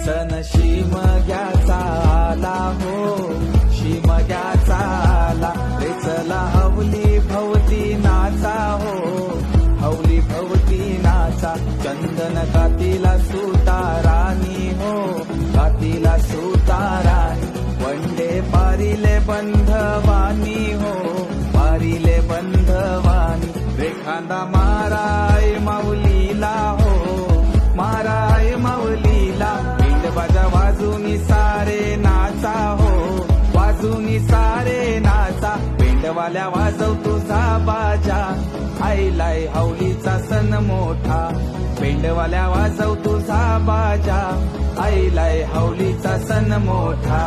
सण शिमग्याचा आला हो, शिमग्याचा आला रे चला हवली भवती नाचा हो, हवली भवती नाचा. चंदन कातीला सुतारानी हो, कातीला सुतारानी. वंडे पारिले बंधवानी हो, पारिले बंधवानी. रेखांदा माराय माऊलीला हो, माराय माऊलीला. पिंड बाजा वाजूनी सारे नाचा हो, वाजूनी सारे नाचा. पिंडवाल्या वाजव तुझा बाजा, आईलाय हवलीचा सण मोठा. पिंडवाल्या वाजव तुझा बाजा, आईलाय हवलीचा सण मोठा.